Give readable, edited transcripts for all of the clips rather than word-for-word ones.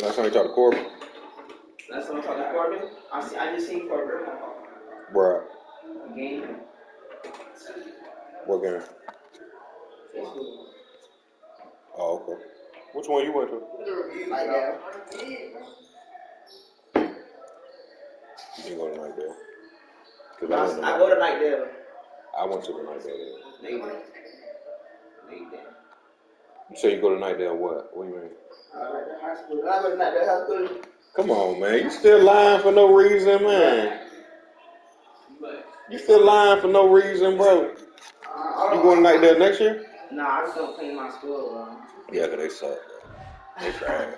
Last time you talked to Corbin? Last time I talked to Corbin, I just seen Corbin. Bruh. Game. What game? Facebook. Oh, okay. Which one you went to? Like that. You didn't go to Nightdale. I go to Nightdale. I went to the Nightdale. Nightdale. You say you go to Nightdale what? What do you mean? Like the high school. I go to Nightdale High School. Come on, man. You still lying for no reason, man. You still lying for no reason, bro. You going to Nightdale next year? Nah, I just don't clean my school, bro. Yeah, because they suck, bro. They trash.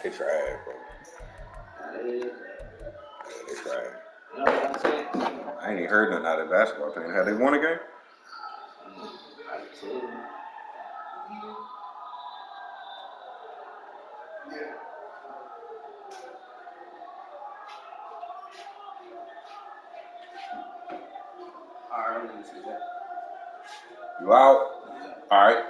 They trash, bro. Yeah, they trash. I ain't even heard nothing out of the basketball team. Have they won a game? Alright, You out? All right.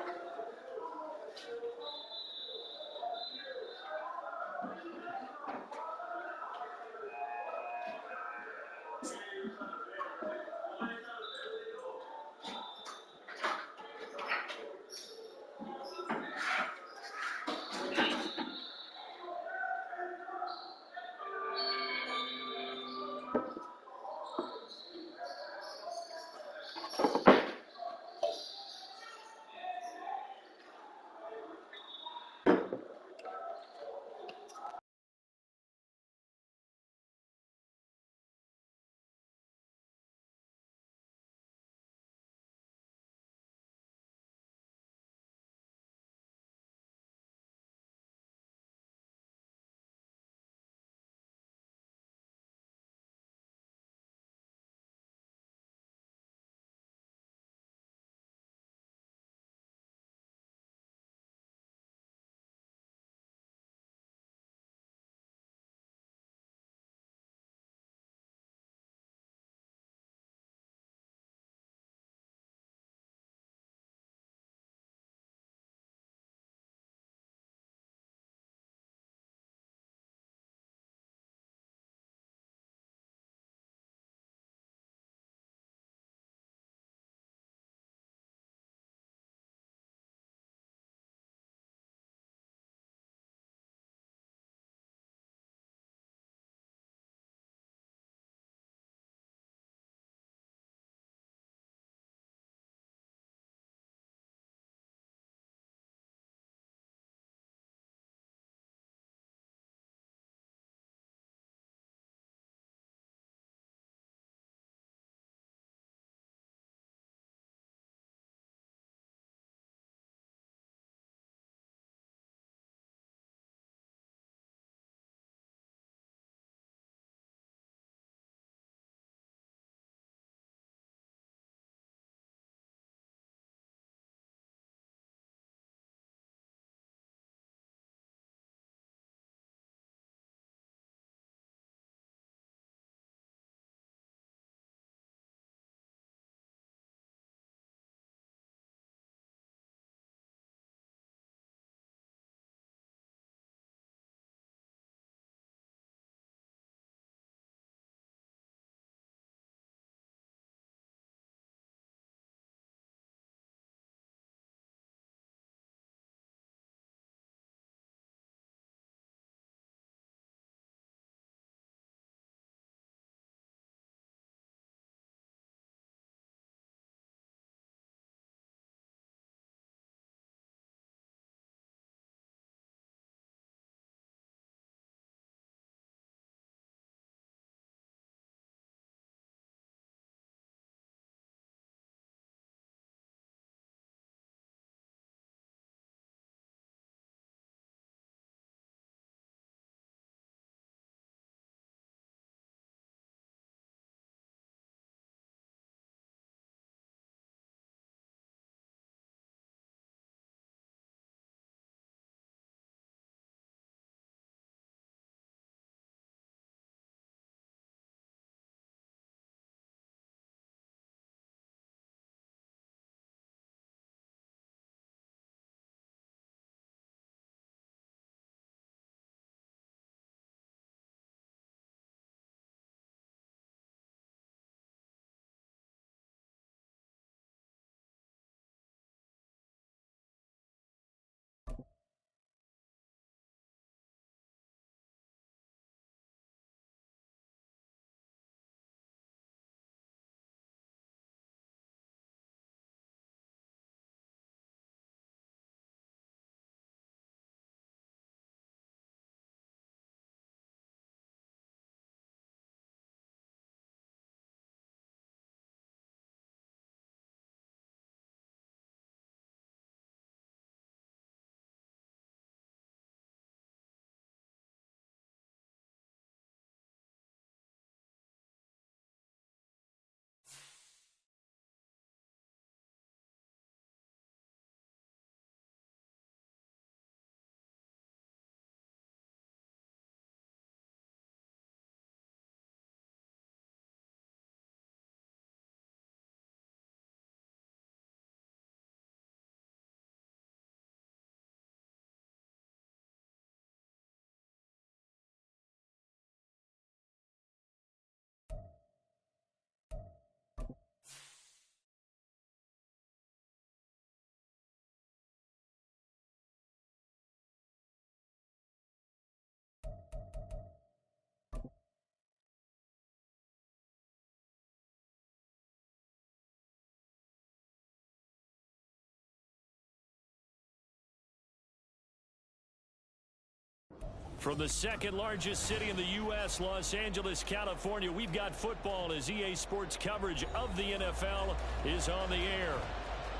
From the second largest city in the U.S., Los Angeles, California, we've got football as EA Sports coverage of the NFL is on the air.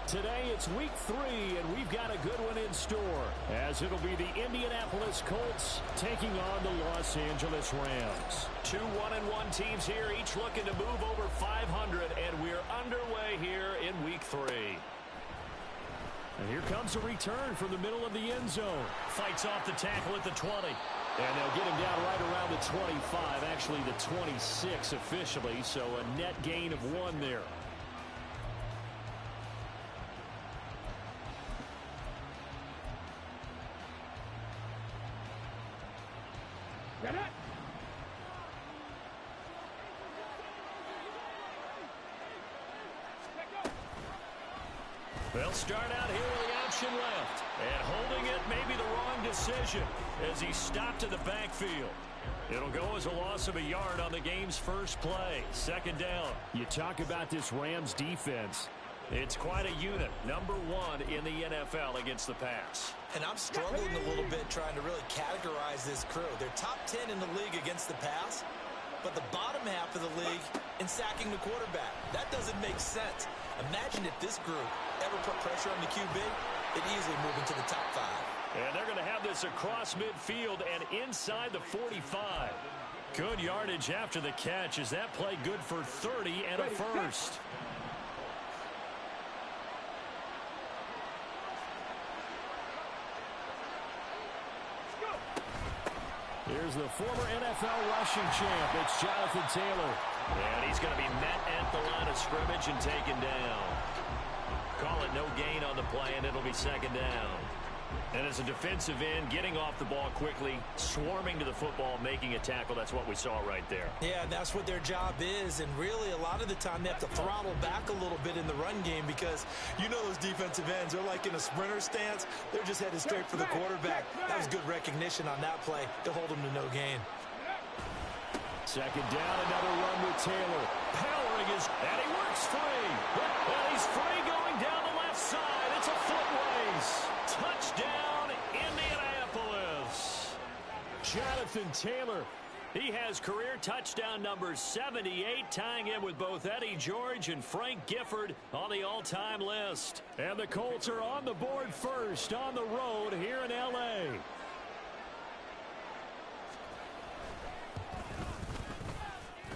Today it's week 3, and we've got a good one in store, as it'll be the Indianapolis Colts taking on the Los Angeles Rams. 2 1-1 teams here, each looking to move over 500, and we're underway here in week 3. And here comes a return from the middle of the end zone. Fights off the tackle at the 20. And they'll get him down right around the 25, actually the 26 officially, so a net gain of 1 there. They'll start out here with the option left. And holding it may be the wrong decision as he stopped in the backfield. It'll go as a loss of a yard on the game's first play. Second down. You talk about this Rams defense. It's quite a unit. Number 1 in the NFL against the pass. And I'm struggling a little bit trying to really categorize this crew. They're top 10 in the league against the pass, but the bottom half of the league in sacking the quarterback. That doesn't make sense. Imagine if this group ever put pressure on the QB, it'd easily move into the top 5. And they're going to have this across midfield and inside the 45. Good yardage after the catch. Is that play good for 30 and a first? Here's the former NFL rushing champ. It's Jonathan Taylor. And he's going to be met at the line of scrimmage and taken down. Call it no gain on the play, and it'll be second down. And as a defensive end, getting off the ball quickly, swarming to the football, making a tackle, that's what we saw right there. Yeah, and that's what their job is. And really, a lot of the time, they have to throttle back a little bit in the run game because you know those defensive ends, they're like in a sprinter stance. They're just headed straight for the quarterback. That was good recognition on that play to hold them to no gain. Second down, another run with Taylor. Powering his, and he works free. And he's free going down the left side. It's a foot race. Touchdown, Indianapolis. Jonathan Taylor. He has career touchdown number 78, tying him with both Eddie George and Frank Gifford on the all-time list. And the Colts are on the board first on the road here in L.A.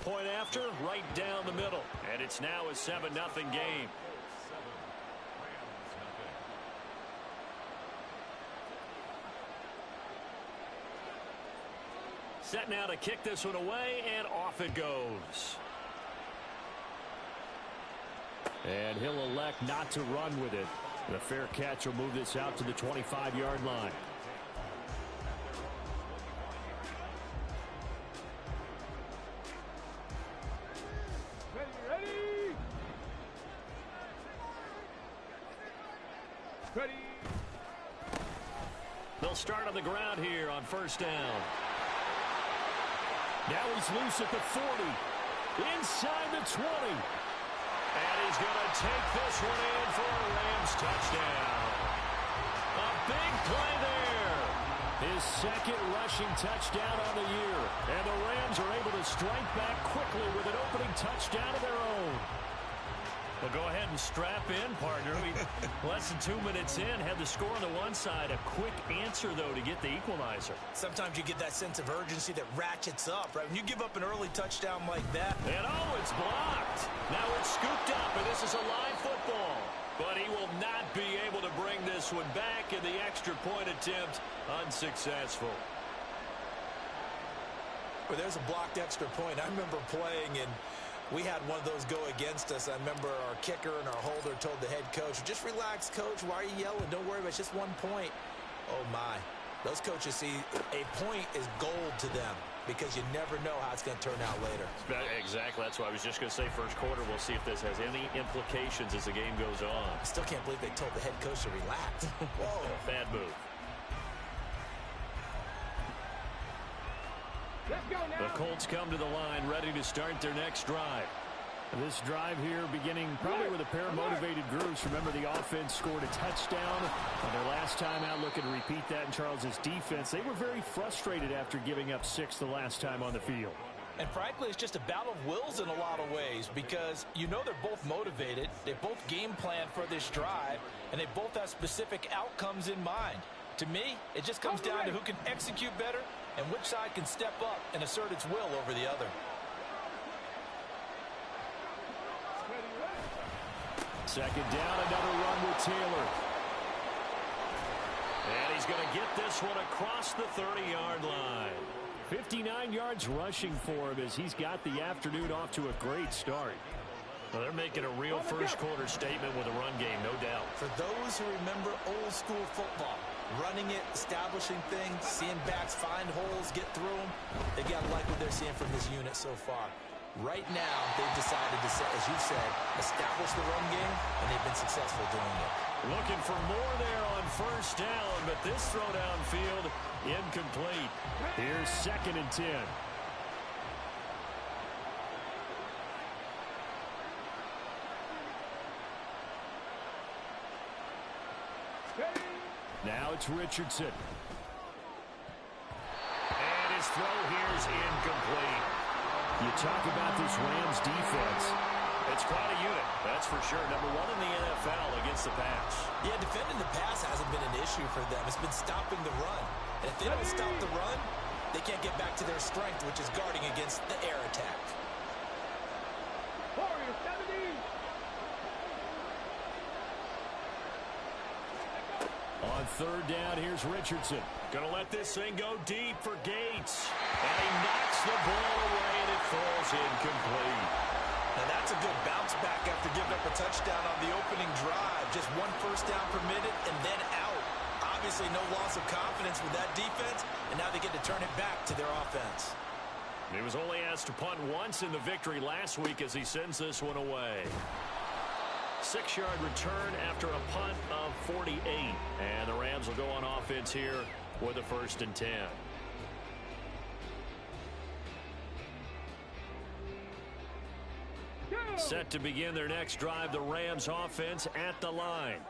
Point after, right down the middle. And it's now a 7-0 game. Set now to kick this one away, and off it goes. And he'll elect not to run with it. The fair catch will move this out to the 25-yard line. Ready. They'll start on the ground here on first down. Now he's loose at the 40. Inside the 20. And he's going to take this one in for a Rams touchdown. A big play there. His second rushing touchdown on the year. And the Rams are able to strike back quickly with an opening touchdown of their own. Well, go ahead and strap in, partner. Less than 2 minutes in, had the score on the one side. A quick answer, though, to get the equalizer. Sometimes you get that sense of urgency that ratchets up, right? When you give up an early touchdown like that. And, oh, it's blocked. Now it's scooped up, and this is a live football. But he will not be able to bring this one back, and the extra point attempt unsuccessful. Well, there's a blocked extra point. I remember playing, and we had one of those go against us. I remember our kicker and our holder told the head coach, just relax, coach. Why are you yelling? Don't worry about it. It's just 1 point. Oh, my. Those coaches see a point is gold to them because you never know how it's going to turn out later. Exactly. That's what I was just going to say. First quarter, we'll see if this has any implications as the game goes on. I still can't believe they told the head coach to relax. Whoa. Bad move. Let's go now. The Colts come to the line ready to start their next drive. This drive here beginning probably with a pair of motivated groups. Remember, the offense scored a touchdown on their last time out, looking to repeat that in Charles's defense. They were very frustrated after giving up 6 the last time on the field. And frankly, it's just a battle of wills in a lot of ways because you know they're both motivated. They both game plan for this drive, and they both have specific outcomes in mind. To me, it just comes down to who can execute better and which side can step up and assert its will over the other. Second down, another run with Taylor. And he's going to get this one across the 30-yard line. 59 yards rushing for him as he's got the afternoon off to a great start. Well, they're making a real first-quarter statement with a run game, no doubt. For those who remember old-school football, running it, establishing things, seeing backs find holes, get through them, they got to like what they're seeing from this unit so far. Right now, they've decided to, as you said, establish the run game, and they've been successful doing it. Looking for more there on first down, but this throw downfield incomplete. Here's 2nd and 10. Now it's Richardson. And his throw here is incomplete. You talk about this Rams defense. It's quite a unit, that's for sure. Number 1 in the NFL against the pass. Yeah, defending the pass hasn't been an issue for them. It's been stopping the run. And if they don't stop the run, they can't get back to their strength, which is guarding against the air attack. On 3rd down, here's Richardson. Gonna let this thing go deep for Gates. And he knocks the ball away, and it falls incomplete. Now that's a good bounce back after giving up a touchdown on the opening drive. Just 1 first down permitted and then out. Obviously no loss of confidence with that defense, and now they get to turn it back to their offense. He was only asked to punt once in the victory last week as he sends this one away. 6-yard return after a punt of 48. And the Rams will go on offense here with a 1st and 10. Set to begin their next drive, the Rams offense at the line.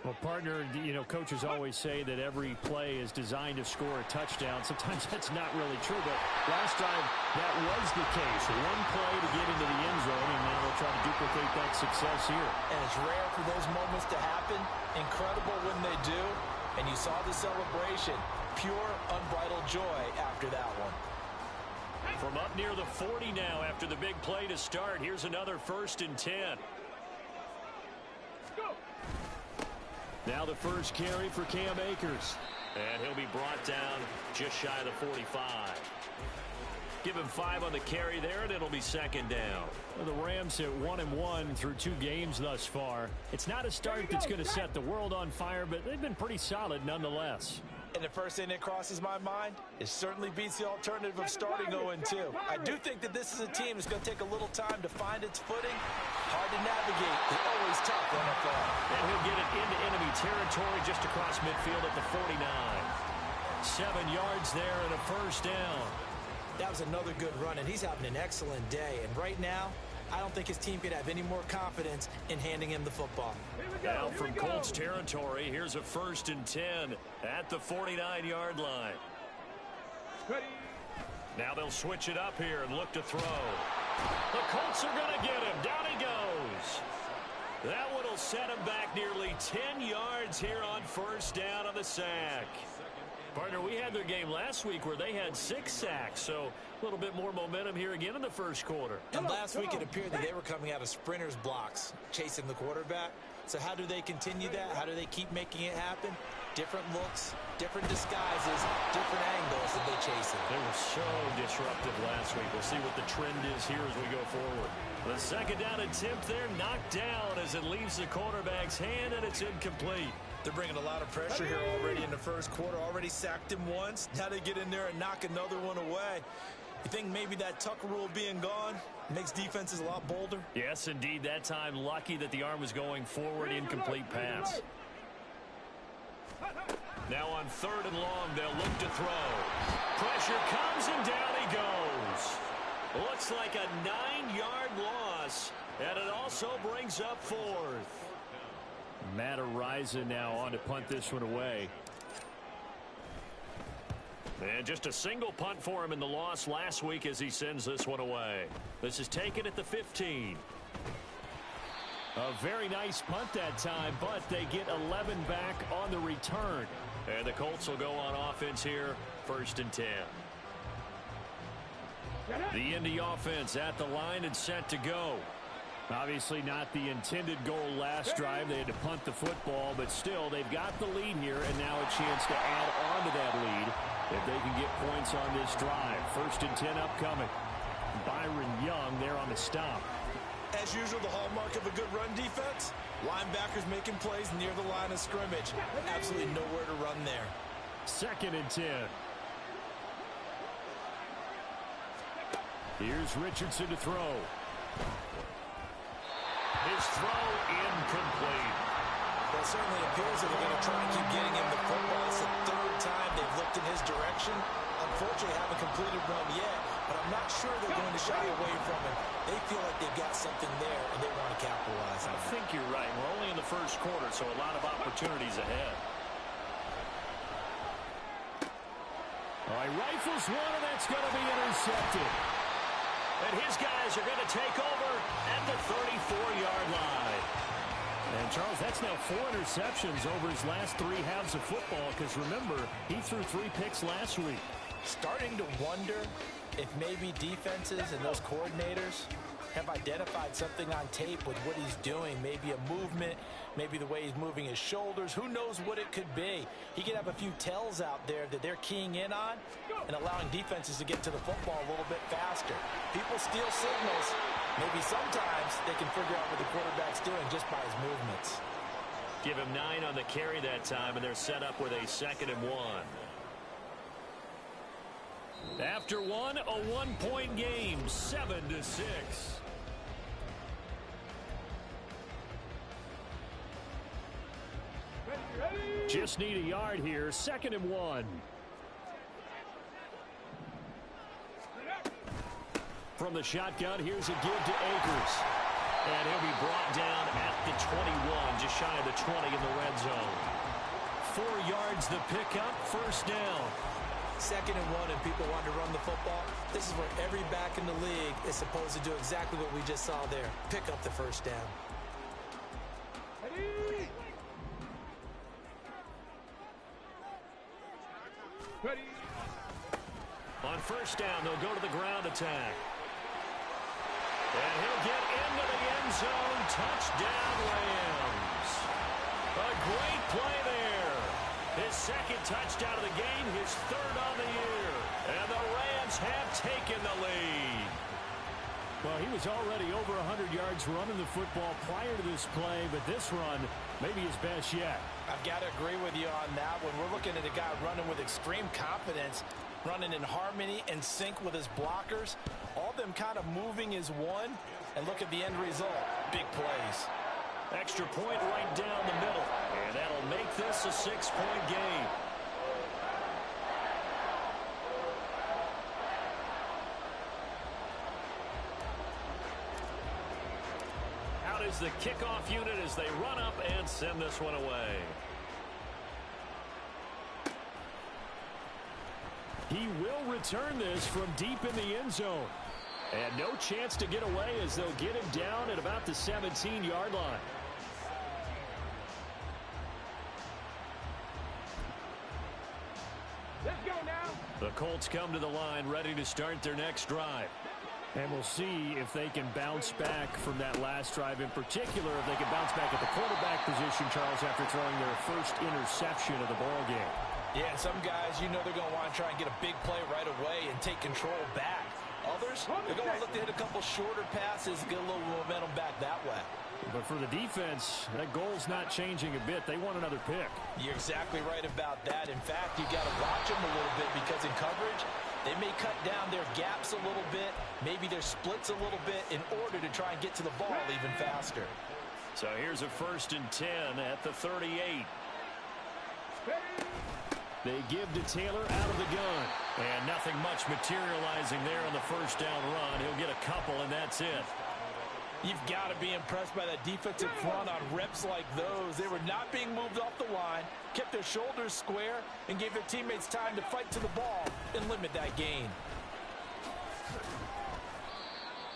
Well, partner, you know, coaches always say that every play is designed to score a touchdown. Sometimes that's not really true, but last drive that was the case. 1 play to get into the end zone, and now they'll try to duplicate that success here. And it's rare for those moments to happen. Incredible when they do. And you saw the celebration. Pure, unbridled joy after that one. From up near the 40 now after the big play to start. Here's another 1st and 10. Now the first carry for Cam Akers. And he'll be brought down just shy of the 45. Give him 5 on the carry there, and it'll be 2nd down. Well, the Rams hit 1-1 through 2 games thus far. It's not a start that's going to set the world on fire, but they've been pretty solid nonetheless. And the first thing that crosses my mind, it certainly beats the alternative of starting 0-2. I do think that this is a team that's going to take a little time to find its footing. Hard to navigate. It's always tough NFL. And he'll get it into enemy territory just across midfield at the 49. 7 yards there and a 1st down. That was another good run, and he's having an excellent day. And right now, I don't think his team could have any more confidence in handing him the football. Now from Colts territory, here's a 1st and 10 at the 49-yard line. Now they'll switch it up here and look to throw. The Colts are going to get him. Down he goes. That one will set him back nearly 10 yards here on 1st down on the sack. Partner, we had their game last week where they had 6 sacks, so a little bit more momentum here again in the 1st quarter. And last week it appeared that they were coming out of sprinters blocks, chasing the quarterback. So how do they continue that? How do they keep making it happen? Different looks, different disguises, different angles that they chase it. They were so disruptive last week. We'll see what the trend is here as we go forward. The 2nd down attempt there knocked down as it leaves the quarterback's hand, and it's incomplete. They're bringing a lot of pressure here already in the 1st quarter. Already sacked him once. Now they get in there and knock another one away. You think maybe that tuck rule being gone makes defenses a lot bolder? Yes, indeed. That time lucky that the arm was going forward. Incomplete pass. Now on 3rd and long, they'll look to throw. Pressure comes, and down he goes. Looks like a 9-yard loss, and it also brings up 4th. Matt Araiza now on to punt this one away. And just a single punt for him in the loss last week as he sends this one away. This is taken at the 15. A very nice punt that time, but they get 11 back on the return. And the Colts will go on offense here, 1st and 10. The Indy offense at the line and set to go. Obviously not the intended goal last drive. They had to punt the football, but still they've got the lead here and now a chance to add on to that lead if they can get points on this drive. 1st and 10 upcoming. Byron Young there on the stop. As usual, the hallmark of a good run defense, linebackers making plays near the line of scrimmage. Absolutely nowhere to run there. 2nd and 10. Here's Richardson to throw. His throw incomplete. Well, it certainly appears that they're going to try and keep getting him the football. It's the 3rd time they've looked in his direction. Unfortunately, haven't completed one yet, but I'm not sure they're going to shy away from him. They feel like they've got something there, and they want to capitalize on it. I think you're right. We're only in the 1st quarter, so a lot of opportunities ahead. All right, rifles one, and that's going to be intercepted. And his guys are going to take over at the 34-yard line. And, Charles, that's now 4 interceptions over his last 3 halves of football because, remember, he threw 3 picks last week. Starting to wonder if maybe defenses and those coordinators have identified something on tape with what he's doing. Maybe a movement, maybe the way he's moving his shoulders. Who knows what it could be? He could have a few tells out there that they're keying in on and allowing defenses to get to the football a little bit faster. People steal signals. Maybe sometimes they can figure out what the quarterback's doing just by his movements. Give him 9 on the carry that time, and they're set up with a 2nd and 1. After one, a 1-point game, 7-6. Just need a yard here, 2nd and 1. From the shotgun, here's a give to Akers. And he'll be brought down at the 21, just shy of the 20 in the red zone. 4 yards the pickup, 1st down. 2nd and 1 and people want to run the football. This is where every back in the league is supposed to do exactly what we just saw there. Pick up the 1st down. Ready. On 1st down, they'll go to the ground attack. And he'll get into the end zone. Touchdown, Rams. A great play there. His 2nd touchdown of the game, his 3rd on the year. And the Rams have taken the lead. Well, he was already over 100 yards running the football prior to this play, but this run may be his best yet. I've got to agree with you on that one. We're looking at a guy running with extreme confidence, running in harmony and sync with his blockers. All of them kind of moving as one. And look at the end result. Big plays. Extra point right down the middle. And that'll make this a 6-point game. Out is the kickoff unit as they run up and send this one away. He will return this from deep in the end zone. And no chance to get away as they'll get him down at about the 17-yard line. Let's go now. The Colts come to the line ready to start their next drive. And we'll see if they can bounce back from that last drive. In particular, if they can bounce back at the quarterback position, Charles, after throwing their first interception of the ball game. Yeah, some guys, you know they're going to want to try and get a big play right away and take control back. Others, they're going to look to hit a couple shorter passes, get a little momentum back that way. But for the defense, that goal's not changing a bit. They want another pick. You're exactly right about that. In fact, you got to watch them a little bit because in coverage, they may cut down their gaps a little bit, maybe their splits a little bit in order to try and get to the ball even faster. So here's a 1st and 10 at the 38. They give to Taylor out of the gun. And nothing much materializing there on the first down run. He'll get a couple, and that's it. You've got to be impressed by that defensive front on reps like those. They were not being moved off the line, kept their shoulders square, and gave their teammates time to fight to the ball and limit that gain.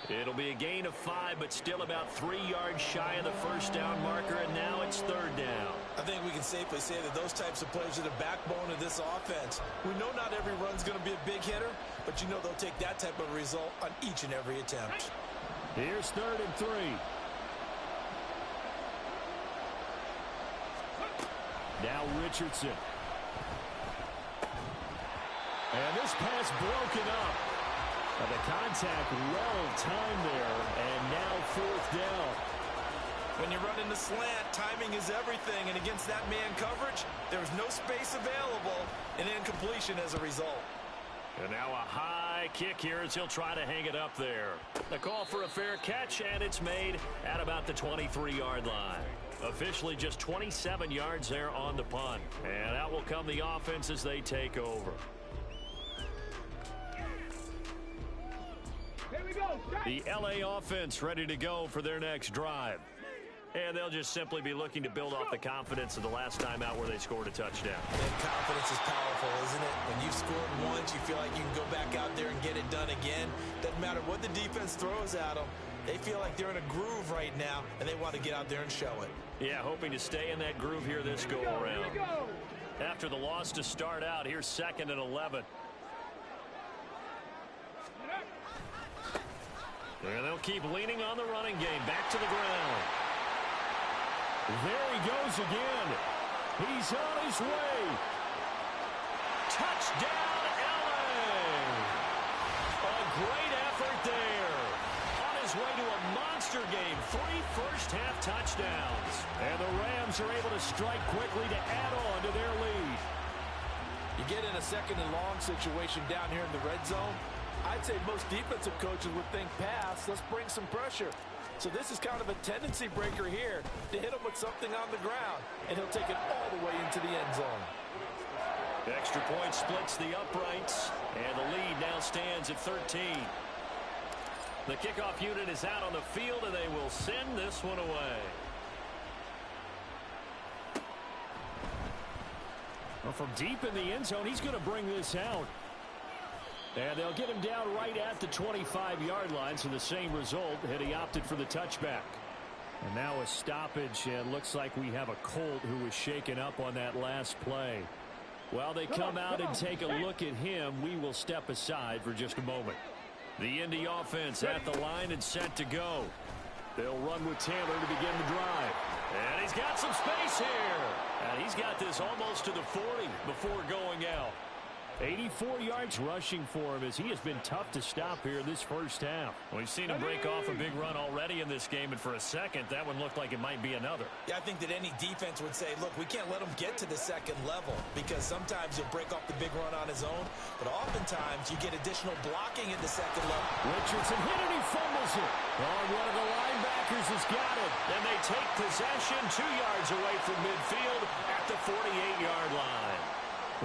It'll be a gain of 5, but still about 3 yards shy of the first down marker, and now it's third down. I think we can safely say that those types of players are the backbone of this offense. We know not every run's going to be a big hitter, but you know they'll take that type of result on each and every attempt. Here's 3rd and 3. Now Richardson. And this pass broken up. The contact well timed there, and now 4th down. When you run in the slant, timing is everything, and against that man coverage, there's no space available, and incompletion as a result. And now a high kick here as he'll try to hang it up there. The call for a fair catch, and it's made at about the 23-yard line. Officially just 27 yards there on the punt. And out will come the offense as they take over. The LA offense ready to go for their next drive. And they'll just simply be looking to build off the confidence of the last time out where they scored a touchdown. And confidence is powerful, isn't it? When you've scored once, you feel like you can go back out there and get it done again. Doesn't matter what the defense throws at them. They feel like they're in a groove right now, and they want to get out there and show it. Yeah, hoping to stay in that groove here this go-around. After the loss to start out, here's 2nd and 11. And they'll keep leaning on the running game. Back to the ground. There he goes again. He's on his way. Touchdown, LA. A great effort there. On his way to a monster game. 3 first-half touchdowns. And the Rams are able to strike quickly to add on to their lead. You get in a 2nd and long situation down here in the red zone. I'd say most defensive coaches would think pass. Let's bring some pressure. So this is kind of a tendency breaker here to hit him with something on the ground. And he'll take it all the way into the end zone. The extra point splits the uprights. And the lead now stands at 13. The kickoff unit is out on the field, and they will send this one away. Well, from deep in the end zone, he's going to bring this out. And they'll get him down right at the 25-yard line, so the same result, had he opted for the touchback. And now a stoppage, and looks like we have a Colt who was shaken up on that last play. While they come out and take a look at him, we will step aside for just a moment. The Indy offense at the line and set to go. They'll run with Taylor to begin the drive. And he's got some space here. And he's got this almost to the 40 before going out. 84 yards rushing for him as he has been tough to stop here this first half. We've seen him break off a big run already in this game, and for a second, that one looked like it might be another. Yeah, I think that any defense would say, look, we can't let him get to the 2nd level because sometimes he'll break off the big run on his own, but oftentimes you get additional blocking at the 2nd level. Richardson hit it, he fumbles it. Oh, one of the linebackers has got it. And they take possession 2 yards away from midfield at the 48-yard line.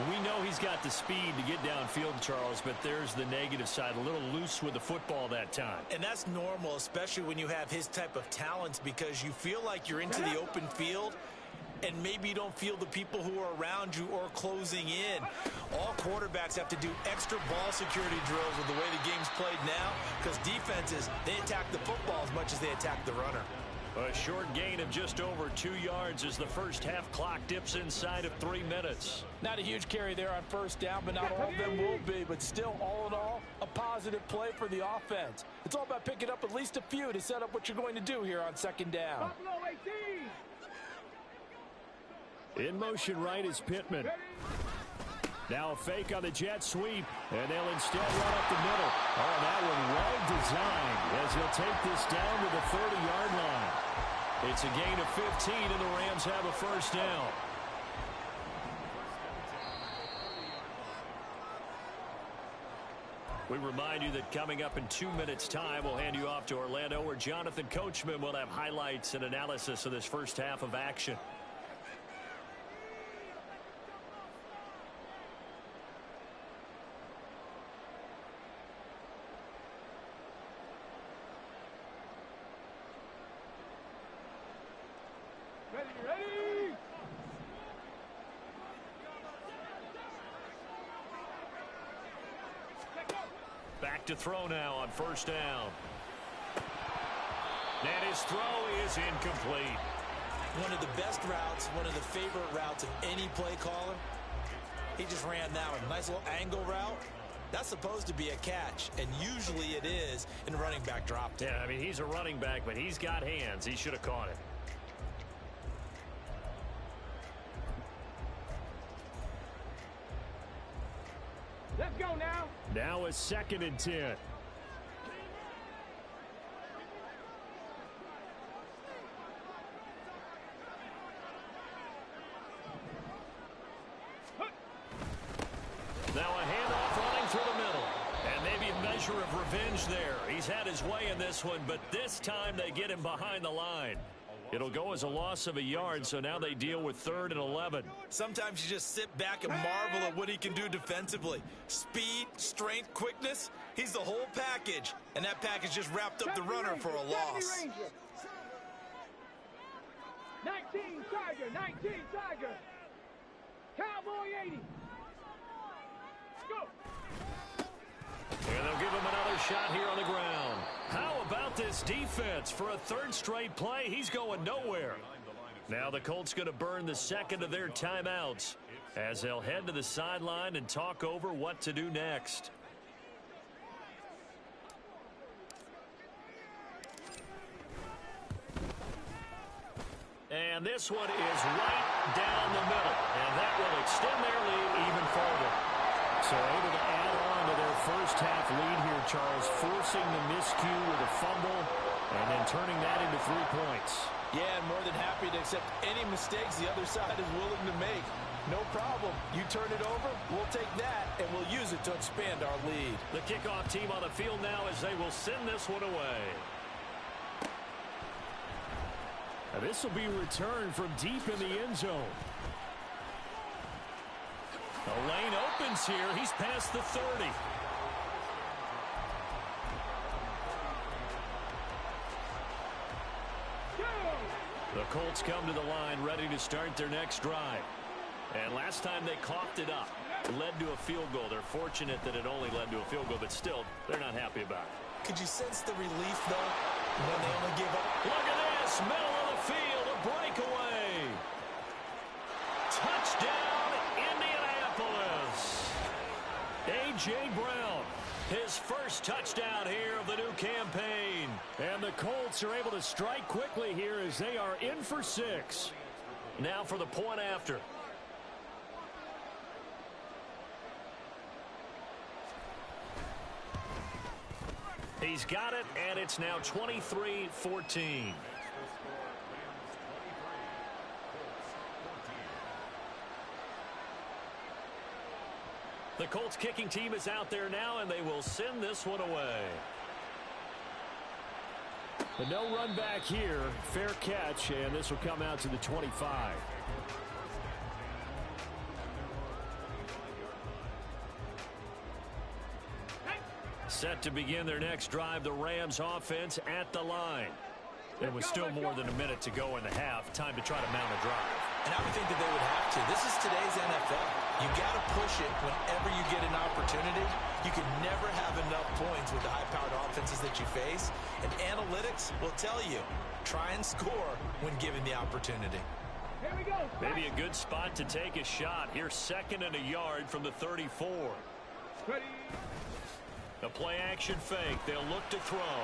We know he's got the speed to get downfield, Charles, but there's the negative side. A little loose with the football that time. And that's normal, especially when you have his type of talents, because you feel like you're into the open field and maybe you don't feel the people who are around you or closing in. All quarterbacks have to do extra ball security drills with the way the game's played now, because defenses, they attack the football as much as they attack the runner. A short gain of just over 2 yards as the first half clock dips inside of 3 minutes. Not a huge carry there on first down, but not all of them will be. But still, all in all, a positive play for the offense. It's all about picking up at least a few to set up what you're going to do here on 2nd down. In motion right is Pittman. Now a fake on the jet sweep, and they'll instead run up the middle. Oh, that one well designed as he'll take this down to the 30-yard line. It's a gain of 15, and the Rams have a first down. We remind you that coming up in 2 minutes' time, we'll hand you off to Orlando, where Jonathan Coachman will have highlights and analysis of this first half of action. Back to throw now on first down. And his throw is incomplete. One of the best routes, one of the favorite routes of any play caller. He just ran that one. Nice little angle route. That's supposed to be a catch, and usually it is, and the running back dropped it. Yeah, I mean, he's a running back, but he's got hands. He should have caught it. Let's go now. Now it's 2nd and 10. Now a handoff running through the middle. And maybe a measure of revenge there. He's had his way in this one, but this time they get him behind the line. It'll go as a loss of a yard, so now they deal with 3rd and 11. Sometimes you just sit back and marvel at what he can do defensively. Speed, strength, quickness, he's the whole package. And that package just wrapped up the runner for a loss. 19 Tiger, 19 Tiger. Cowboy 80. Go. And they'll give him another shot here on the ground. How about this defense? For a 3rd straight play, he's going nowhere. Now the Colts going to burn the 2nd of their timeouts as they'll head to the sideline and talk over what to do next. And this one is right down the middle. And that will extend their lead even further. So able to add on to their first half lead here, Charles, forcing the miscue with a fumble and then turning that into 3 points. Yeah, and more than happy to accept any mistakes the other side is willing to make. No problem. You turn it over, we'll take that, and we'll use it to expand our lead. The kickoff team on the field now as they will send this one away. Now this will be returned from deep in the end zone. The lane opens here. He's past the 30. The Colts come to the line ready to start their next drive. And last time they coughed it up, led to a field goal. They're fortunate that it only led to a field goal, but still, they're not happy about it. Could you sense the relief, though, when they only give up? Look at this, middle of the field, a breakaway. Touchdown, Indianapolis. A.J. Brown, his first touchdown here of the new campaign. And the Colts are able to strike quickly here as they are in for 6. Now for the point after. He's got it, and it's now 23-14. The Colts kicking team is out there now, and they will send this one away. But no run back here. Fair catch, and this will come out to the 25. Set to begin their next drive, the Rams offense at the line. There was still more than a minute to go in the half. Time to try to mount a drive. And I would think that they would have to. This is today's NFL. You got to push it whenever you get an opportunity. You can never have enough points with the high-powered offenses that you face. And analytics will tell you, try and score when given the opportunity. Here we go. Maybe a good spot to take a shot. Here's 2nd and a yard from the 34. Ready. The play-action fake. They'll look to throw.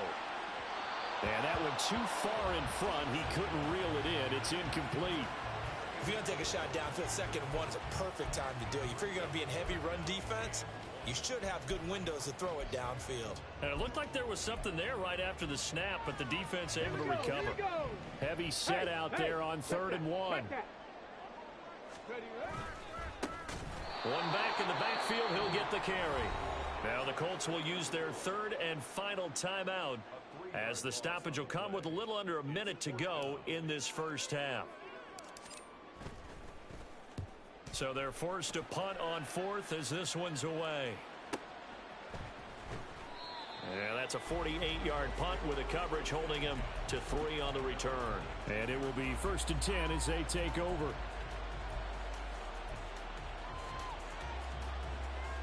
And that went too far in front. He couldn't reel it in. It's incomplete. If you're going to take a shot downfield, 2nd and 1 is a perfect time to do it. If you're going to be in heavy run defense, you should have good windows to throw it downfield. And it looked like there was something there right after the snap, but the defense able to recover. Heavy set out there on 3rd and 1. One back in the backfield. He'll get the carry. Now the Colts will use their 3rd and final timeout as the stoppage will come with a little under a minute to go in this first half. So they're forced to punt on 4th as this one's away. And that's a 48-yard punt with a coverage holding him to 3 on the return. And it will be 1st and 10 as they take over.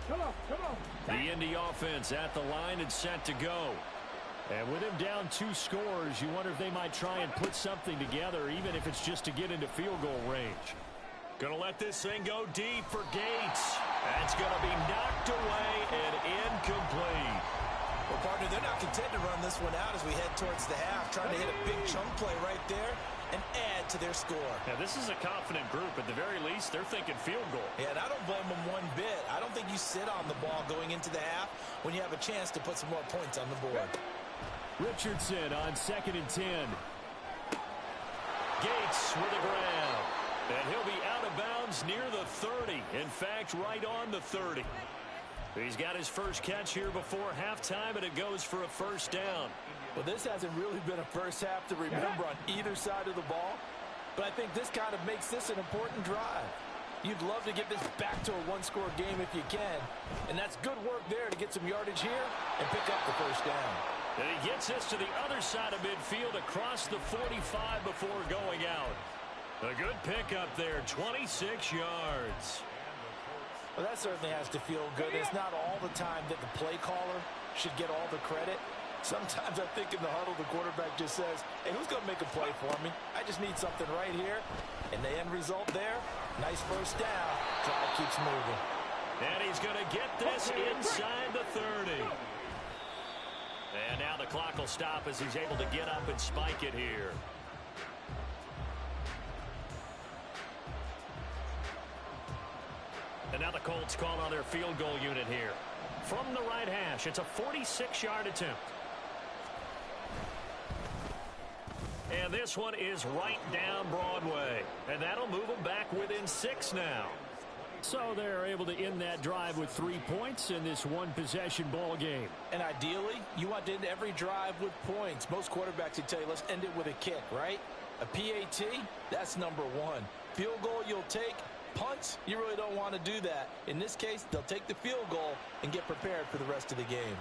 Come on, come on. The Indy offense offense at the line and set to go. And with him down 2 scores, you wonder if they might try and put something together, even if it's just to get into field goal range. Going to let this thing go deep for Gates. That's going to be knocked away and incomplete. Well, partner, they're not content to run this one out as we head towards the half, trying to hit a big chunk play right there and add to their score. Now, this is a confident group. At the very least, they're thinking field goal. Yeah, and I don't blame them one bit. I don't think you sit on the ball going into the half when you have a chance to put some more points on the board. Richardson on 2nd and 10. Gates with a grab. And he'll be out of bounds near the 30. In fact, right on the 30. He's got his first catch here before halftime, and it goes for a first down. Well, this hasn't really been a first half to remember on either side of the ball, but I think this kind of makes this an important drive. You'd love to get this back to a one-score game if you can, and that's good work there to get some yardage here and pick up the first down. And he gets us to the other side of midfield across the 45 before going out. A good pickup there, 26 yards. Well, that certainly has to feel good. It's not all the time that the play caller should get all the credit. Sometimes I think in the huddle, the quarterback just says, hey, who's going to make a play for me? I just need something right here. And the end result there, nice first down. Drive keeps moving. And he's going to get this inside the 30. And now the clock will stop as he's able to get up and spike it here. And now the Colts call on their field goal unit here. From the right hash, it's a 46-yard attempt. And this one is right down Broadway. And that'll move them back within 6 now. So they're able to end that drive with 3 points in this one-possession ball game. And ideally, you want to end every drive with points. Most quarterbacks would tell you, let's end it with a kick, right? A PAT, that's number 1. Field goal you'll take. Punts, you really don't want to do that. In this case, they'll take the field goal and get prepared for the rest of the game.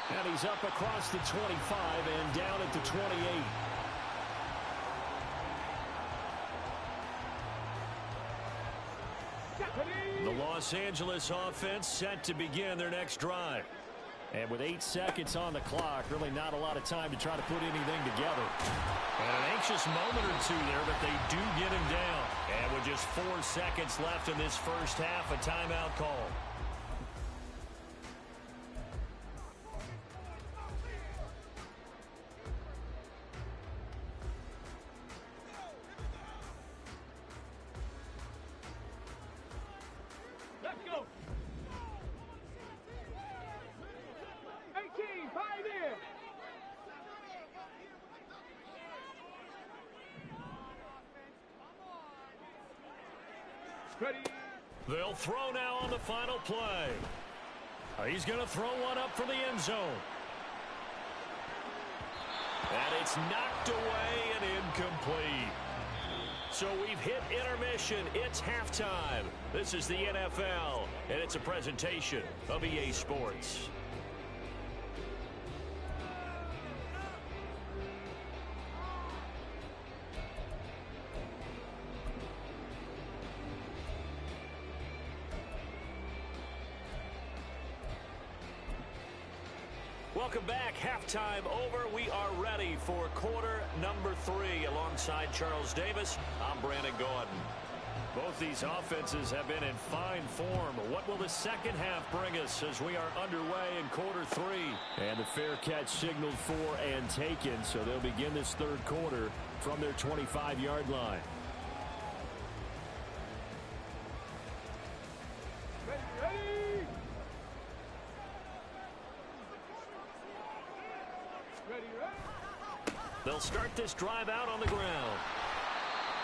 And he's up across the 25 and down at the 28. The Los Angeles offense set to begin their next drive. And with 8 seconds on the clock, really not a lot of time to try to put anything together. And an anxious moment or two there, but they do get him down. And with just 4 seconds left in this first half, a timeout call. Let's go. 18, 5 in. Ready. They'll throw now on the final play. He's going to throw one up for the end zone. And it's knocked away and incomplete. So we've hit intermission. It's halftime. This is the NFL, and it's a presentation of EA Sports. Welcome back. Halftime over. We are ready for quarter number 3. Alongside Charles Davis, I'm Brandon Gordon. Both these offenses have been in fine form. What will the second half bring us as we are underway in quarter 3? And the fair catch signaled for and taken, so they'll begin this third quarter from their 25-yard line. They'll start this drive out on the ground.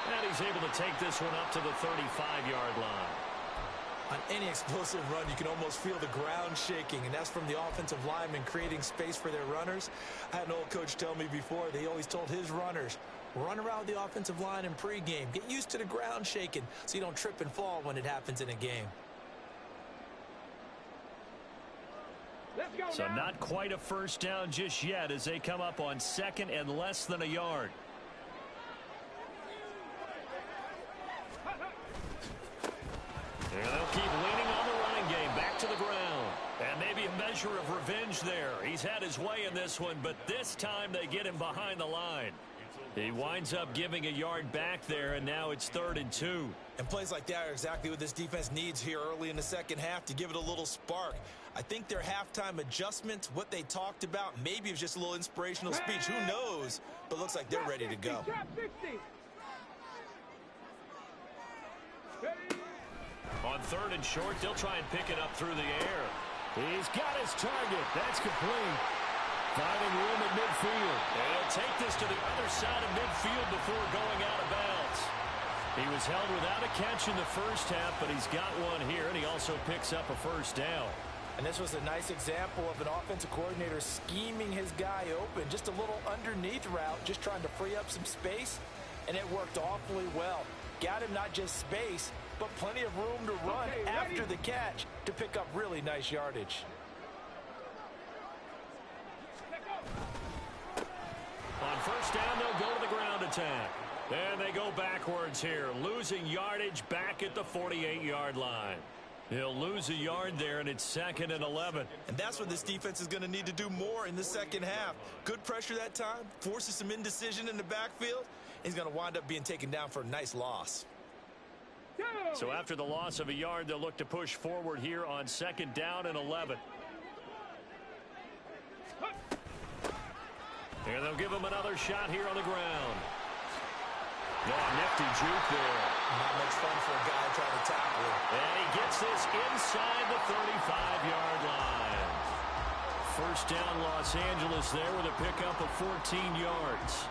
And he's able to take this one up to the 35-yard line. On any explosive run, you can almost feel the ground shaking, and that's from the offensive linemen creating space for their runners. I had an old coach tell me before, they always told his runners, run around the offensive line in pregame. Get used to the ground shaking so you don't trip and fall when it happens in a game. So not quite a first down just yet as they come up on second and less than a yard. And they'll keep leaning on the running game. Back to the ground. And maybe a measure of revenge there. He's had his way in this one, but this time they get him behind the line. He winds up giving a yard back there, and now it's 3rd and 2. And plays like that are exactly what this defense needs here early in the second half to give it a little spark. I think their halftime adjustments, what they talked about, maybe it was just a little inspirational speech. Who knows? But looks like they're ready to go. On 3rd and short, they'll try and pick it up through the air. He's got his target. That's complete. Finding room at midfield. And he'll take this to the other side of midfield before going out of bounds. He was held without a catch in the first half, but he's got one here, and he also picks up a first down. And this was a nice example of an offensive coordinator scheming his guy open. Just a little underneath route, just trying to free up some space, and it worked awfully well. Got him not just space, but plenty of room to run after the catch to pick up really nice yardage. On first down, they'll go to the ground attack. And they go backwards here, losing yardage back at the 48-yard line. He'll lose a yard there, and it's 2nd and 11. And that's what this defense is going to need to do more in the second half. Good pressure that time, forces some indecision in the backfield. He's going to wind up being taken down for a nice loss. So after the loss of a yard, they'll look to push forward here on 2nd down and 11. And they'll give him another shot here on the ground. Oh, nifty juke there. Not much fun for a guy trying to tackle him. And he gets this inside the 35-yard line. First down, Los Angeles there with a pickup of 14 yards.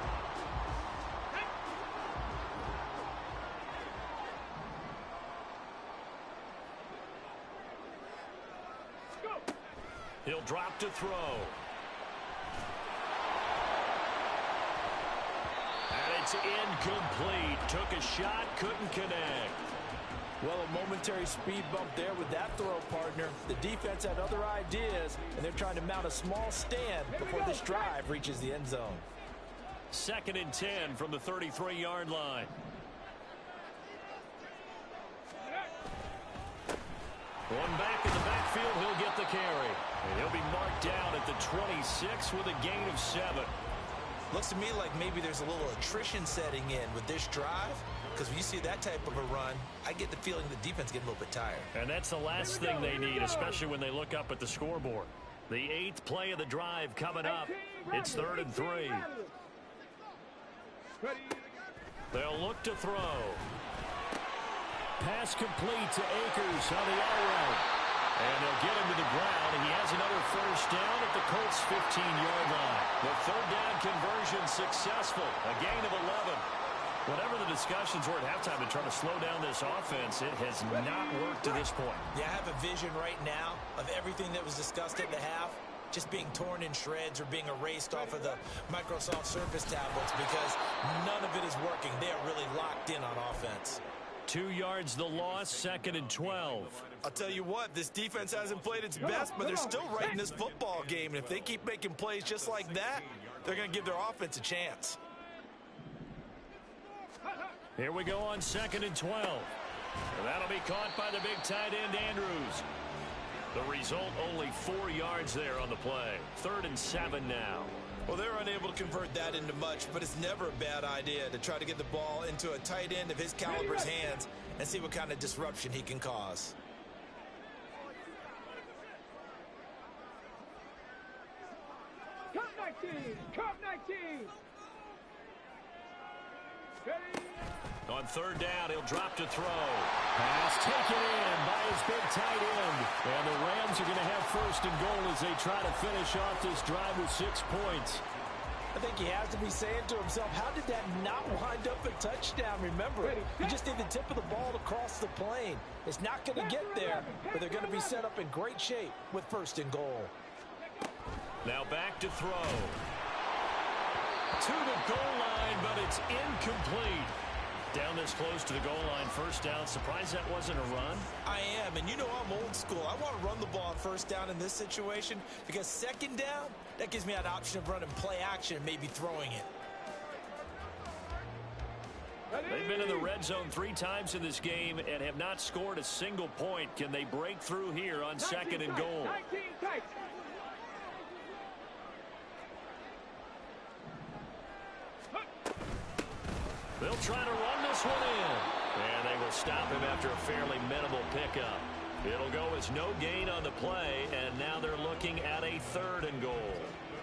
He'll drop to throw. And it's incomplete. Took a shot, couldn't connect. Well, a momentary speed bump there with that throw, partner. The defense had other ideas, and they're trying to mount a small stand before this drive reaches the end zone. 2nd and 10 from the 33-yard line. One back in the backfield, he'll get the carry. And he'll be marked down at the 26 with a gain of 7. Looks to me like maybe there's a little attrition setting in with this drive, because when you see that type of a run, I get the feeling the defense getting a little bit tired. And that's the last thing they need, especially when they look up at the scoreboard. The 8th play of the drive coming up. It's 3rd and 3. They'll look to throw. Pass complete to Akers on the all route. And they'll get him to the ground, and he has another first down at the Colts' 15-yard line. The 3rd down conversion successful, a gain of 11. Whatever the discussions were at halftime to try to slow down this offense, it has not worked to this point. Yeah, I have a vision right now of everything that was discussed at the half just being torn in shreds or being erased off of the Microsoft Surface tablets because none of it is working. They are really locked in on offense. 2 yards the loss, 2nd and 12. I'll tell you what, this defense hasn't played its best, but they're still right in this football game. And if they keep making plays just like that, they're going to give their offense a chance. Here we go on 2nd and 12. And that'll be caught by the big tight end, Andrews. The result, only 4 yards there on the play. 3rd and 7 now. Well, they're unable to convert that into much, but it's never a bad idea to try to get the ball into a tight end of his caliber's hands and see what kind of disruption he can cause. Cup 19! Cup 19! On 3rd down, he'll drop to throw. Pass taken in by his big tight end. And the Rams are going to have 1st and goal as they try to finish off this drive with 6 points. I think he has to be saying to himself, how did that not wind up a touchdown? Remember, you just need the tip of the ball to cross the plane. It's not going to get there, but they're going to be set up in great shape with 1st and goal. Now back to throw. To the goal line, but it's incomplete. Down this close to the goal line, 1st down. Surprised that wasn't a run? I am, and you know I'm old school. I want to run the ball on 1st down in this situation because 2nd down, that gives me an option of running play action and maybe throwing it. They've been in the red zone 3 times in this game and have not scored a single point. Can they break through here on 2nd and goal? 19 tight. They'll try to run this one in. And they will stop him after a fairly minimal pickup. It'll go as no gain on the play, and now they're looking at a 3rd and goal.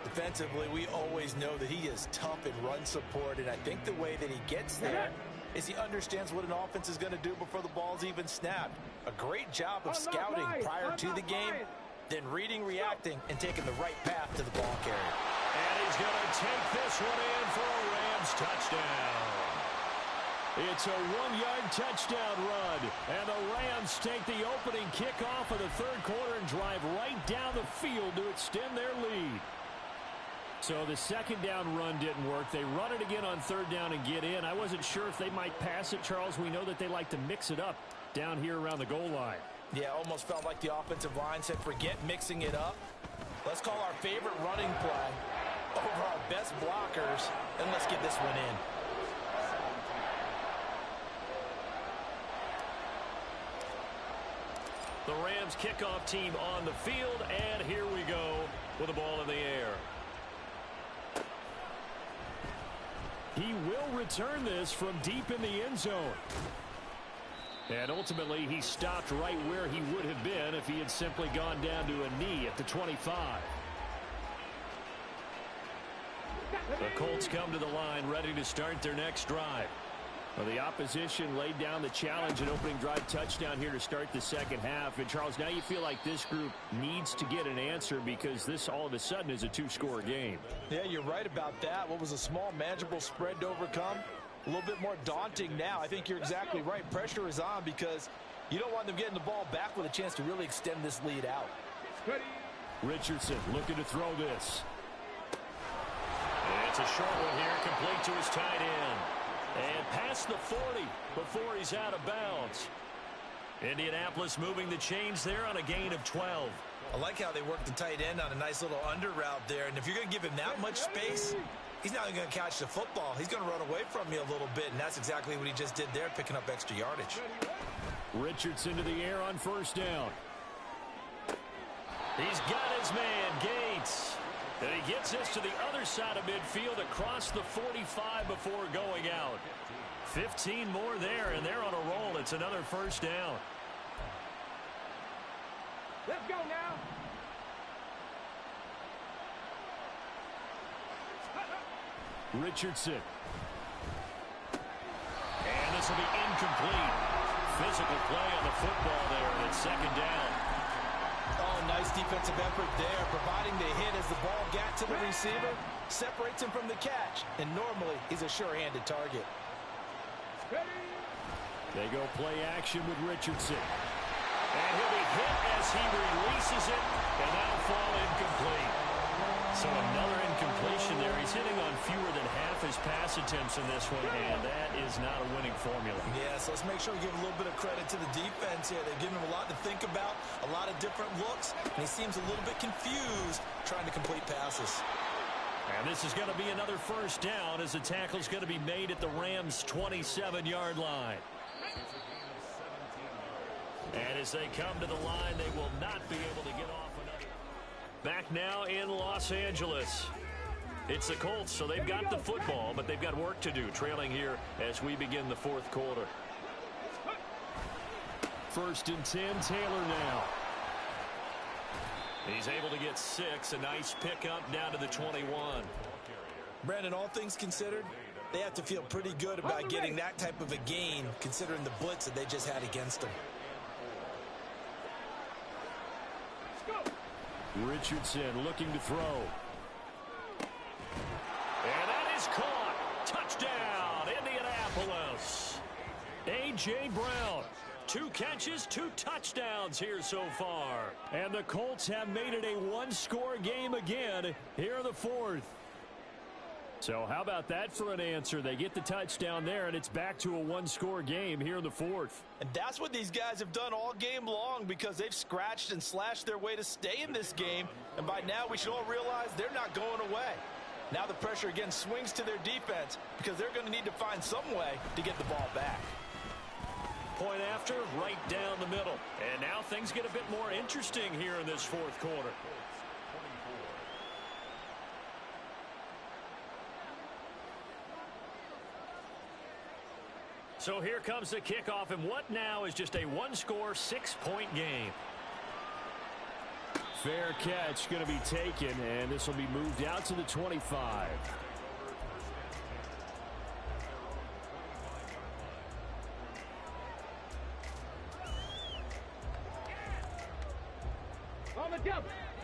Defensively, we always know that he is tough in run support, and I think the way that he gets there is he understands what an offense is going to do before the ball's even snapped. A great job of scouting prior to the game, then reading, reacting, and taking the right path to the ball carrier. And he's going to take this one in for a Rams touchdown. It's a 1-yard touchdown run, and the Rams take the opening kickoff of the 3rd quarter and drive right down the field to extend their lead. So the 2nd down run didn't work. They run it again on 3rd down and get in. I wasn't sure if they might pass it, Charles. We know that they like to mix it up down here around the goal line. Yeah, almost felt like the offensive line said, forget mixing it up. Let's call our favorite running play over our best blockers, and let's get this one in. The Rams kickoff team on the field, and here we go with the ball in the air. He will return this from deep in the end zone. And ultimately, he stopped right where he would have been if he had simply gone down to a knee at the 25. The Colts come to the line, ready to start their next drive. Well, the opposition laid down the challenge and opening drive touchdown here to start the 2nd half. And, Charles, now you feel like this group needs to get an answer because this all of a sudden is a 2-score game. Yeah, you're right about that. What was a small, manageable spread to overcome, a little bit more daunting now. I think you're exactly right. Pressure is on because you don't want them getting the ball back with a chance to really extend this lead out. Richardson looking to throw this. And it's a short one here, complete to his tight end. And past the 40 before he's out of bounds. Indianapolis moving the chains there on a gain of 12. I like how they work the tight end on a nice little under route there. And if you're going to give him that much space, he's not going to catch the football. He's going to run away from you a little bit, and that's exactly what he just did there, picking up extra yardage. Richardson to the air on 1st down. He's got his man, Gates. And he gets this to the other side of midfield across the 45 before going out. 15 more there, and they're on a roll. It's another 1st down. Let's go now. Richardson. And this will be incomplete. Physical play on the football there, and it's 2nd down. Oh, nice defensive effort there, providing the hit as the ball got to the receiver, separates him from the catch, and normally he's a sure-handed target. They go play action with Richardson. And he'll be hit as he releases it, and that'll fall incomplete. So another incompletion there. He's hitting on fewer than half his pass attempts in this one, and that is not a winning formula. Yeah, so let's make sure we give a little bit of credit to the defense here. They've given him a lot to think about, a lot of different looks, and he seems a little bit confused trying to complete passes. And this is going to be another 1st down as the tackle's going to be made at the Rams' 27-yard line. And as they come to the line, they will not be able to get off another. Back now in Los Angeles. It's the Colts, so they've got the football, but they've got work to do, trailing here as we begin the 4th quarter. 1st and 10, Taylor now. He's able to get 6, a nice pickup down to the 21. Brandon, all things considered, they have to feel pretty good about getting that type of a gain, considering the blitz that they just had against them. Richardson looking to throw. And that is caught. Touchdown, Indianapolis. A.J. Brown. 2 catches, 2 touchdowns here so far. And the Colts have made it a 1-score game again here in the 4th. So how about that for an answer? They get the touchdown there, and it's back to a 1-score game here in the 4th. And that's what these guys have done all game long because they've scratched and slashed their way to stay in this game. And by now we should all realize they're not going away. Now the pressure again swings to their defense because they're going to need to find some way to get the ball back. Point after, right down the middle. And now things get a bit more interesting here in this fourth quarter. So here comes the kickoff, and what now is just a one-score, 6-point game. Fair catch going to be taken, and this will be moved out to the 25.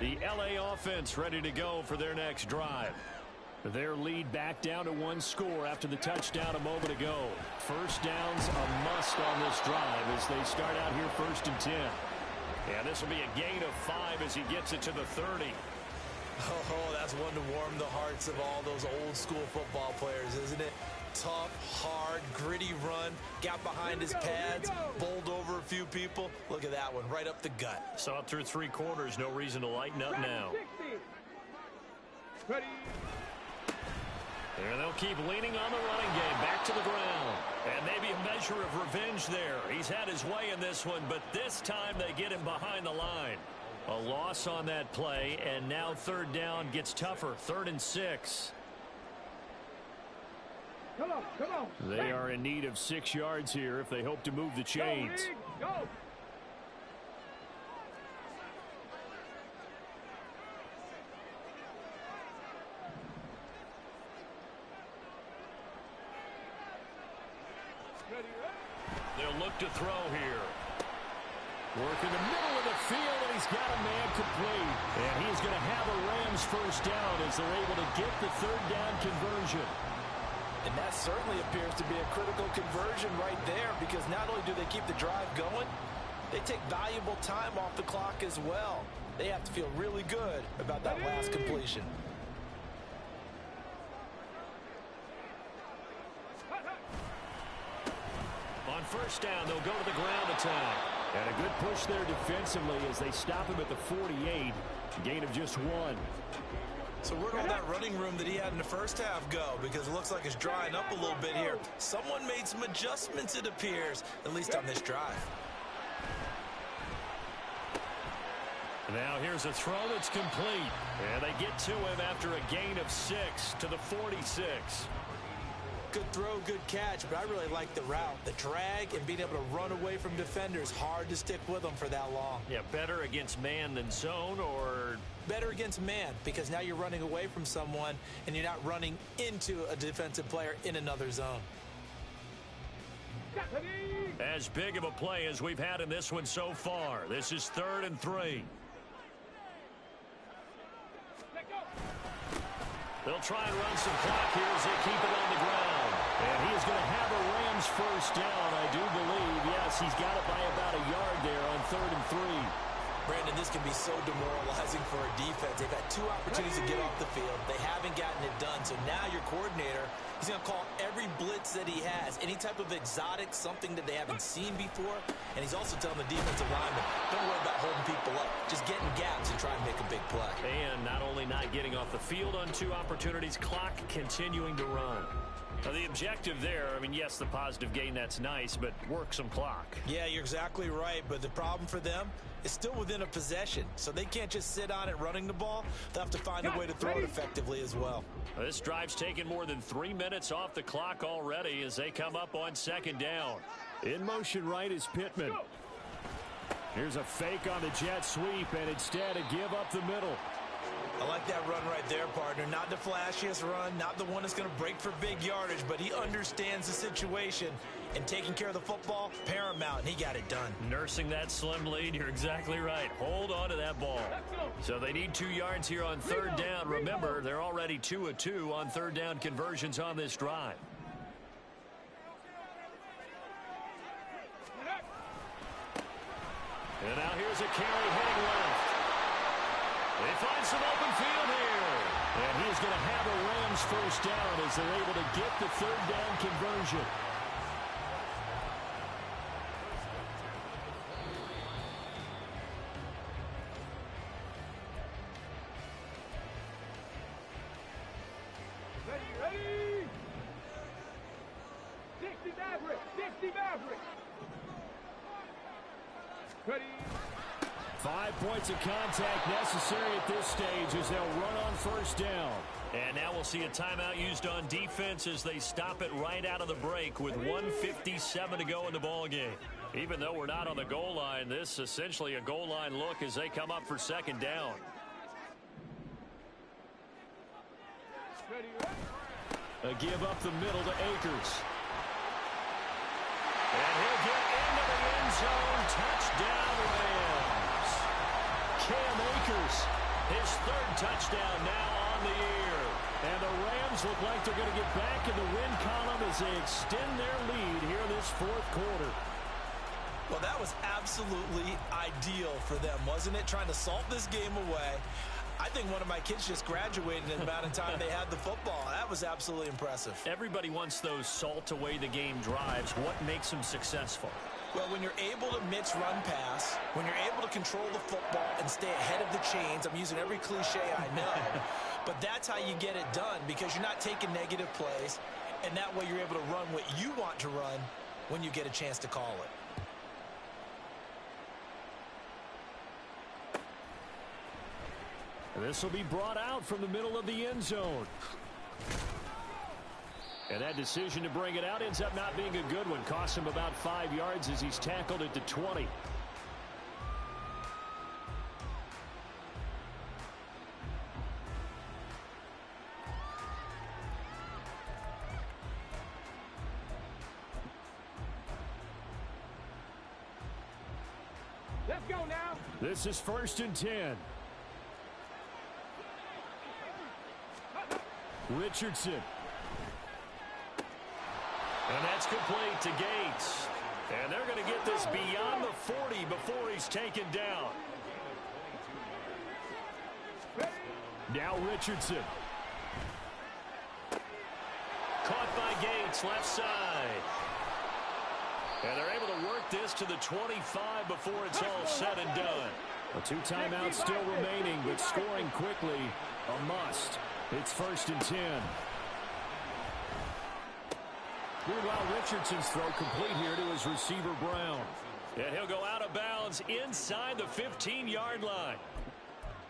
The LA offense ready to go for their next drive. Their lead back down to one score after the touchdown a moment ago. First down's a must on this drive as they start out here 1st and 10. And this will be a gain of 5 as he gets it to the 30. Oh, that's one to warm the hearts of all those old school football players, isn't it? Tough, hard, gritty run. Got behind his pads, bowled over a few people. Look at that one, right up the gut. Saw it through 3 quarters. No reason to lighten up now. Ready. There they'll keep leaning on the running game. Back to the ground. And maybe a measure of revenge there. He's had his way in this one, but this time they get him behind the line. A loss on that play, and now 3rd down gets tougher. 3rd and 6. Come on, come on. They are in need of 6 yards here if they hope to move the chains. Go. They'll look to throw here. Work in the middle of the field, and he's got a man complete. And he's going to have a Rams first down as they're able to get the 3rd down conversion. And that certainly appears to be a critical conversion right there because not only do they keep the drive going, they take valuable time off the clock as well. They have to feel really good about that last completion. On first down, they'll go to the ground attack. And a good push there defensively as they stop him at the 48. Gain of just 1. So where did that running room that he had in the first half go? Because it looks like it's drying up a little bit here. Someone made some adjustments, it appears, at least on this drive. Now here's a throw that's complete. And they get to him after a gain of 6 to the 46. Good throw, good catch, but I really like the route. The drag and being able to run away from defenders, hard to stick with them for that long. Yeah, better against man than zone, or better against man because now you're running away from someone and you're not running into a defensive player in another zone. As big of a play as we've had in this one so far. This is 3rd and 3. They'll try and run some clock here as they keep it on the ground. And he is going to have a Rams first down, I do believe. Yes, he's got it by about a yard there on 3rd and 3. Brandon, this can be so demoralizing for a defense. They've had 2 opportunities to get off the field. They haven't gotten it done. So now your coordinator, he's going to call every blitz that he has, any type of exotic, something that they haven't seen before. And he's also telling the defensive lineman, don't worry about holding people up. Just get in gaps and try and make a big play. And not only not getting off the field on 2 opportunities, clock continuing to run. Now, the objective there, I mean, yes, the positive gain, that's nice, but work some clock. Yeah, you're exactly right, but the problem for them is still within a possession, so they can't just sit on it running the ball. They'll have to find a way to throw it effectively as well. This drive's taken more than 3 minutes off the clock already as they come up on 2nd down. In motion right is Pittman. Here's a fake on the jet sweep, and instead a give up the middle. I like that run right there, partner. Not the flashiest run, not the one that's going to break for big yardage, but he understands the situation, and taking care of the football, paramount, and he got it done. Nursing that slim lead, you're exactly right. Hold on to that ball. So they need 2 yards here on 3rd down. Remember, they're already 2 of 2 on 3rd down conversions on this drive. And now here's a carry heading left. They find some open field here. And he's going to have a Rams first down as they're able to get the 3rd down conversion. Ready. 5 points of contact necessary at this stage as they'll run on first down. And now we'll see a timeout used on defense as they stop it right out of the break with 1:57 to go in the ball game. Even though we're not on the goal line, this is essentially a goal line look as they come up for second down. A give up the middle to Akers. And he'll get into the end zone. Touchdown, Rams. Cam Akers, his 3rd touchdown now on the year. And the Rams look like they're going to get back in the win column as they extend their lead here in this 4th quarter. Well, that was absolutely ideal for them, wasn't it? Trying to salt this game away. I think one of my kids just graduated in the amount of time they had the football. That was absolutely impressive. Everybody wants those salt away the game drives. What makes them successful? Well, when you're able to mix run pass, when you're able to control the football and stay ahead of the chains, I'm using every cliche I know, but that's how you get it done because you're not taking negative plays, and that way you're able to run what you want to run when you get a chance to call it. This will be brought out from the middle of the end zone. And that decision to bring it out ends up not being a good one. Costs him about 5 yards as he's tackled at the 20. Let's go now. This is 1st and 10. Richardson. And that's complete to Gates. And they're going to get this beyond the 40 before he's taken down. Now Richardson. Caught by Gates, left side. And they're able to work this to the 25 before it's all said and done. Well, 2 timeouts still remaining, but scoring quickly, a must. It's 1st and 10. Meanwhile, Richardson's throw complete here to his receiver, Brown. And he'll go out of bounds inside the 15-yard line.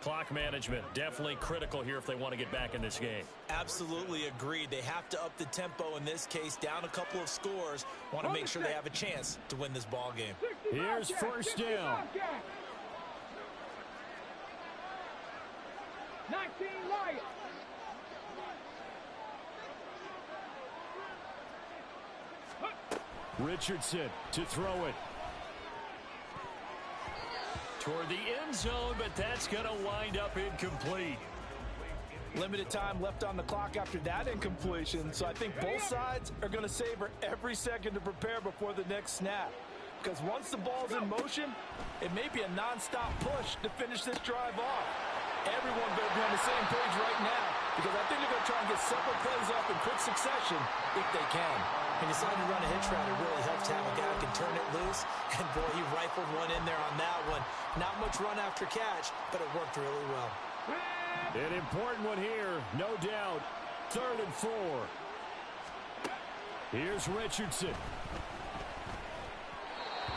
Clock management, definitely critical here if they want to get back in this game. Absolutely agreed. They have to up the tempo in this case, down a couple of scores. Want to make sure they have a chance to win this ball game. Here's 1st down. 19 Lions. Richardson to throw it. Toward the end zone, but that's going to wind up incomplete. Limited time left on the clock after that incompletion, so I think both sides are going to savor every second to prepare before the next snap. Because once the ball's in motion, it may be a non-stop push to finish this drive off. Everyone better be on the same page right now, because I think they're going to try and get several plays off in quick succession if they can. When you decide to run a hitch route, it really helps to have a guy who can turn it loose. And, boy, he rifled one in there on that one. Not much run after catch, but it worked really well. An important one here, no doubt. 3rd and 4. Here's Richardson.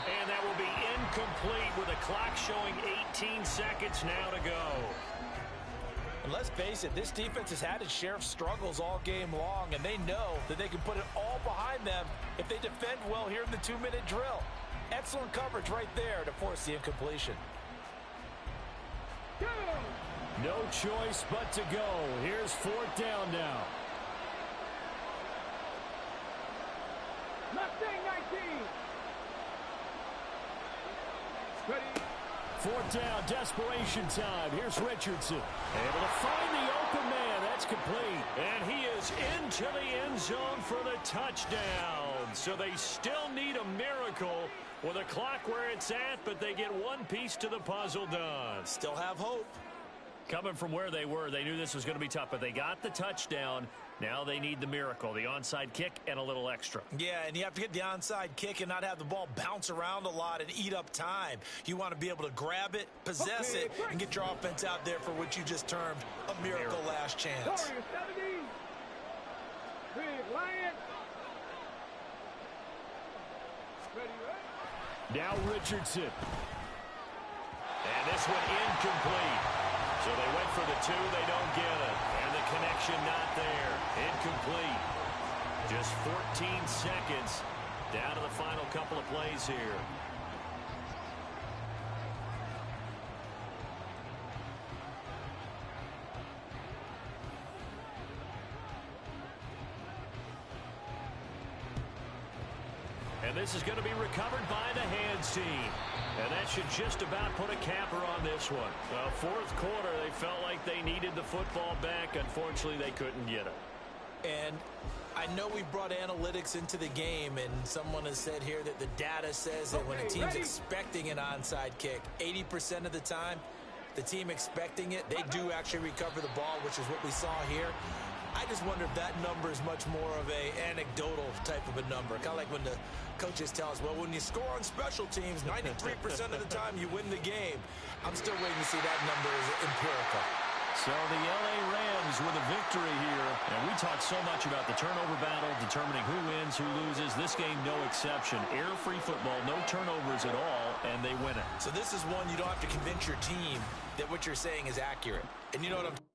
And that will be incomplete with a clock showing 18 seconds now to go. And let's face it, this defense has had its share of struggles all game long, and they know that they can put it all behind them if they defend well here in the 2-minute drill. Excellent coverage right there to force the incompletion. No choice but to go. Here's 4th down now. Mustang 19. Ready. 4th down, desperation time. Here's Richardson. Able to find the open man. That's complete. And he is into the end zone for the touchdown. So they still need a miracle with a clock where it's at, but they get one piece to the puzzle done. Still have hope. Coming from where they were, they knew this was going to be tough, but they got the touchdown. Now they need the miracle, the onside kick and a little extra. Yeah, and you have to get the onside kick and not have the ball bounce around a lot and eat up time. You want to be able to grab it, possess it, and get your offense out there for what you just termed a miracle last chance. Now Richardson. And this one incomplete. So they went for the 2, they don't get it. And the connection not there. Incomplete. Just 14 seconds down to the final couple of plays here. And this is going to be recovered by the hands team. And that should just about put a capper on this one. Well, fourth quarter, they felt like they needed the football back. Unfortunately, they couldn't get it. And I know we brought analytics into the game, and someone has said here that the data says that when a team's expecting an onside kick, 80% of the time, the team expecting it, they do actually recover the ball, which is what we saw here. I just wonder if that number is much more of a anecdotal type of a number. Kind of like when the coaches tell us, well, when you score on special teams, 93% of the time you win the game. I'm still waiting to see that number is empirical. So the L.A. Rams with a victory here. And we talked so much about the turnover battle, determining who wins, who loses. This game, no exception. Error-free football, no turnovers at all, and they win it. So this is one you don't have to convince your team that what you're saying is accurate. And you know what I'm